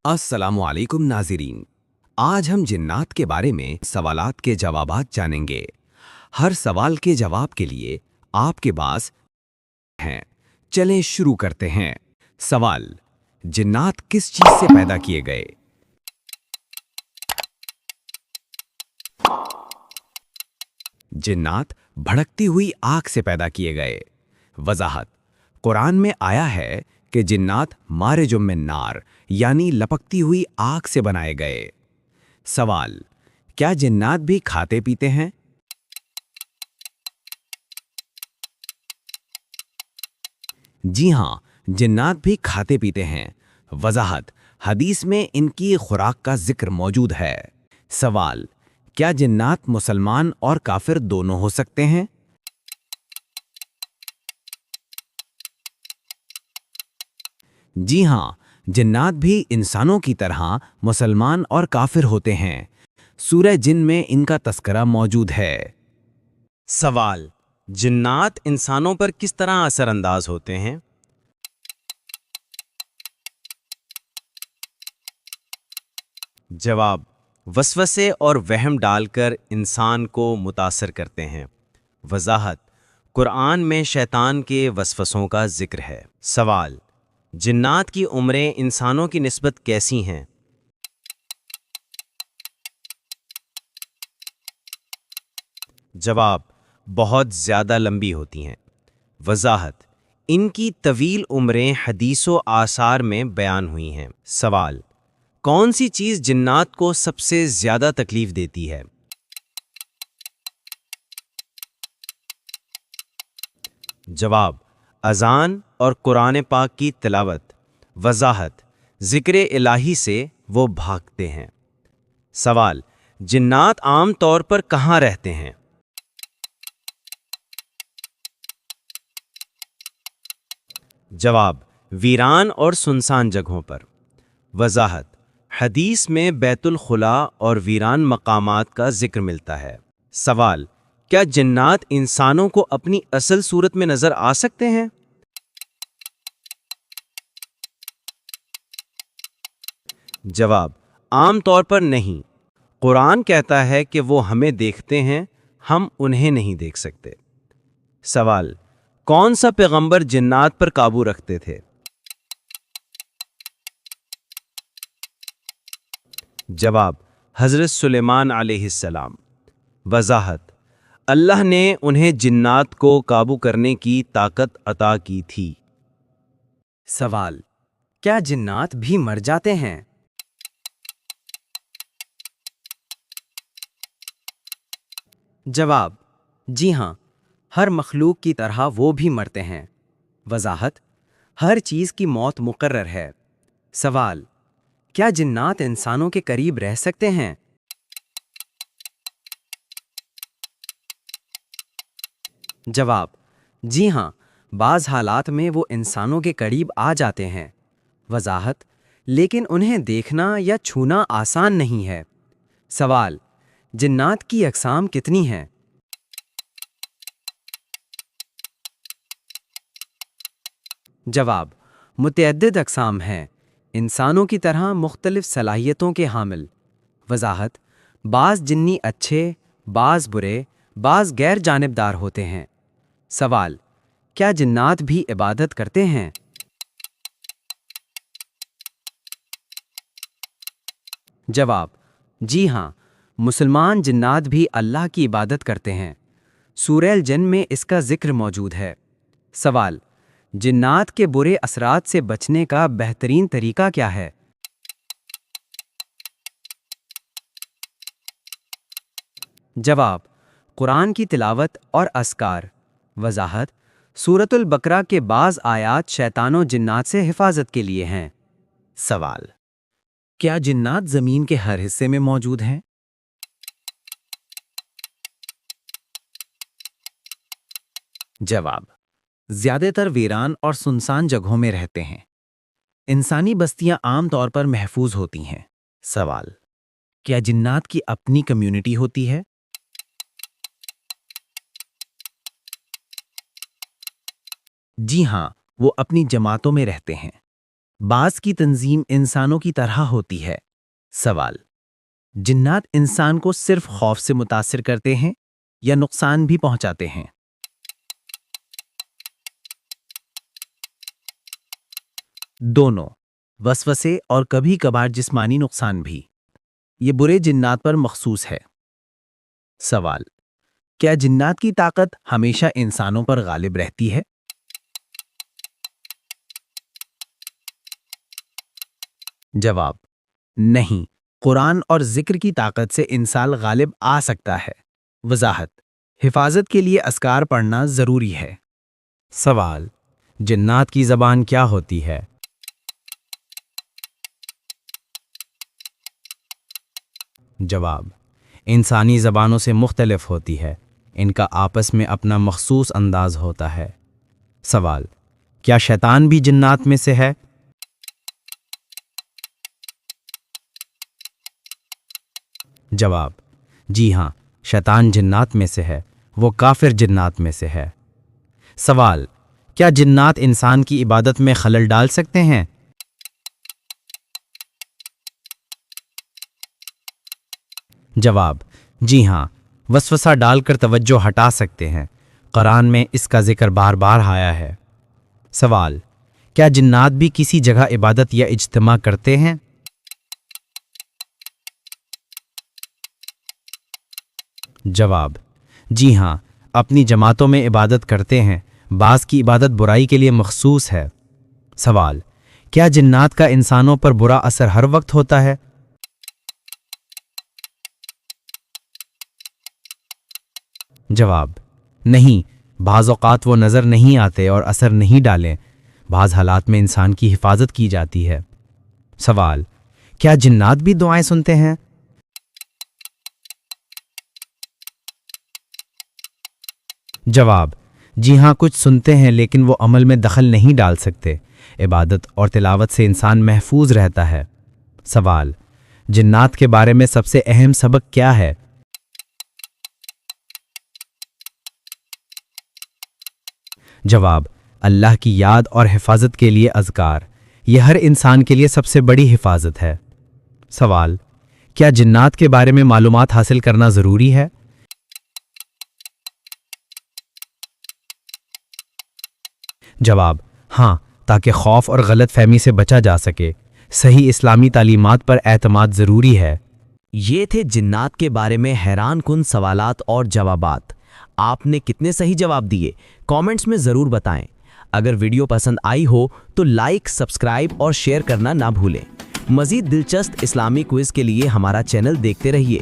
अस्सलामु अलैकुम नाज़रीन। आज हम जिन्नात के बारे में सवालात के जवाबात जानेंगे। हर सवाल के जवाब के लिए आपके पास हैं। चलें शुरू करते हैं। सवाल: जिन्नात किस चीज से पैदा किए गए? जिन्नात भड़कती हुई आग से पैदा किए गए। वजाहत: कुरान में आया है कि जिन्नात मारिजुम मिन नार यानी लपकती हुई आग से बनाए गए। सवाल: क्या जिन्नात भी खाते पीते हैं? जी हां, जिन्नात भी खाते पीते हैं। वजाहत: हदीस में इनकी खुराक का जिक्र मौजूद है। सवाल: क्या जिन्नात मुसलमान और काफिर दोनों हो सकते हैं? जी हां, जिन्नात भी इंसानों की तरह मुसलमान और काफिर होते हैं। सूरह जिन में इनका तस्करा मौजूद है। सवाल: जिन्नात इंसानों पर किस तरह असरअंदाज होते हैं? जवाब: वसवसे और वहम डालकर इंसान को मुतासर करते हैं। वजाहत: कुरान में शैतान के वसवसों का जिक्र है। सवाल: जिन्नात की उम्रें इंसानों की निस्बत कैसी हैं? जवाब: बहुत ज़्यादा लंबी होती हैं। वजाहत: इनकी तवील उम्रें हदीसों आसार में बयान हुई हैं। सवाल: कौन सी चीज़ जिन्नात को सबसे ज़्यादा तकलीफ देती है? जवाब: अज़ान और कुरान पाक की तिलावत। वजाहत: ज़िक्र इलाही से वो भागते हैं। सवाल: जिन्नात आम तौर पर कहाँ रहते हैं? जवाब: वीरान और सुनसान जगहों पर। वजाहत: हदीस में बैतुल खुला और वीरान मकामात का जिक्र मिलता है। सवाल: क्या जिन्नात इंसानों को अपनी असल सूरत में नजर आ सकते हैं? जवाब: आम तौर पर नहीं। कुरान कहता है कि वो हमें देखते हैं, हम उन्हें नहीं देख सकते। सवाल: कौन सा पैगंबर जिन्नात पर काबू रखते थे? जवाब: हजरत सुलेमान अलैहिस्सलाम। वजाहत: अल्लाह ने उन्हें जिन्नात को काबू करने की ताकत अता की थी। सवाल: क्या जिन्नात भी मर जाते हैं? जवाब: जी हाँ, हर मखलूक की तरह वो भी मरते हैं। वजाहत: हर चीज़ की मौत मुकर्रर है। सवाल: क्या जिन्नात इंसानों के करीब रह सकते हैं? जवाब: जी हाँ, बाज़ हालात में वो इंसानों के करीब आ जाते हैं। वजाहत: लेकिन उन्हें देखना या छूना आसान नहीं है। सवाल: जिन्नात की अक़साम कितनी हैं? जवाब: मुतअद्दिद अक़साम हैं, इंसानों की तरह मुख्तलिफ सलाहियतों के हामिल। वजाहत: बाज़ जिन्नी अच्छे, बाज़ बुरे, बाज़ गैर जानिबदार होते हैं। सवाल: क्या जिन्नात भी इबादत करते हैं? जवाब: जी हाँ, मुसलमान जिन्नात भी अल्लाह की इबादत करते हैं। सूरह जिन में इसका जिक्र मौजूद है। सवाल: जिन्नात के बुरे असरात से बचने का बेहतरीन तरीका क्या है? जवाब: कुरान की तिलावत और अस्कार। वजाहत: सूरतुल बकरा के बाज़ आयात शैतानों जिन्नात से हिफाजत के लिए हैं। सवाल: क्या जिन्नात जमीन के हर हिस्से में मौजूद हैं? जवाब: ज्यादातर वीरान और सुनसान जगहों में रहते हैं। इंसानी बस्तियां आम तौर पर महफूज होती हैं। सवाल: क्या जिन्नात की अपनी कम्युनिटी होती है? जी हां, वो अपनी जमातों में रहते हैं। بعض کی تنظیم انسانوں کی طرح ہوتی ہے۔ سوال: جنات انسان کو صرف خوف سے متاثر کرتے ہیں یا نقصان بھی پہنچاتے ہیں؟ دونوں، وسوسے اور کبھی کبھار جسمانی نقصان بھی۔ یہ برے جنات پر مخصوص ہے۔ سوال: کیا جنات کی طاقت ہمیشہ انسانوں پر غالب رہتی ہے؟ جواب: نہیں، قرآن اور ذکر کی طاقت سے انسان غالب آ سکتا ہے۔ وضاحت: حفاظت کے لیے اذکار پڑھنا ضروری ہے۔ سوال: جنات کی زبان کیا ہوتی ہے؟ جواب: انسانی زبانوں سے مختلف ہوتی ہے، ان کا آپس میں اپنا مخصوص انداز ہوتا ہے۔ سوال: کیا شیطان بھی جنات میں سے ہے؟ جواب: جی ہاں، شیطان جنات میں سے ہے، وہ کافر جنات میں سے ہے۔ سوال: کیا جنات انسان کی عبادت میں خلل ڈال سکتے ہیں؟ جواب: جی ہاں، وسوسہ ڈال کر توجہ ہٹا سکتے ہیں، قرآن میں اس کا ذکر بار بار آیا ہے۔ سوال: کیا جنات بھی کسی جگہ عبادت یا اجتماع کرتے ہیں؟ جواب: جی ہاں، اپنی جماعتوں میں عبادت کرتے ہیں، بعض کی عبادت برائی کے لیے مخصوص ہے۔ سوال: کیا جنات کا انسانوں پر برا اثر ہر وقت ہوتا ہے؟ جواب: نہیں، بعض اوقات وہ نظر نہیں آتے اور اثر نہیں ڈالیں، بعض حالات میں انسان کی حفاظت کی جاتی ہے۔ سوال: کیا جنات بھی دعائیں سنتے ہیں؟ جواب: جی ہاں، کچھ سنتے ہیں لیکن وہ عمل میں دخل نہیں ڈال سکتے، عبادت اور تلاوت سے انسان محفوظ رہتا ہے۔ سوال: جنات کے بارے میں سب سے اہم سبق کیا ہے؟ جواب: اللہ کی یاد اور حفاظت کے لیے اذکار، یہ ہر انسان کے لیے سب سے بڑی حفاظت ہے۔ سوال: کیا جنات کے بارے میں معلومات حاصل کرنا ضروری ہے؟ جواب: ہاں، تاکہ خوف اور غلط فہمی سے بچا جا سکے۔ صحیح اسلامی تعلیمات پر اعتماد ضروری ہے۔ یہ تھے جنات کے بارے میں حیران کن سوالات اور جوابات۔ آپ نے کتنے صحیح جواب دیے؟ کامنٹس میں ضرور بتائیں۔ اگر ویڈیو پسند آئی ہو تو لائک، سبسکرائب اور شیئر کرنا نہ بھولیں۔ مزید دلچسپ اسلامی کوئز کے لیے ہمارا چینل دیکھتے رہیے۔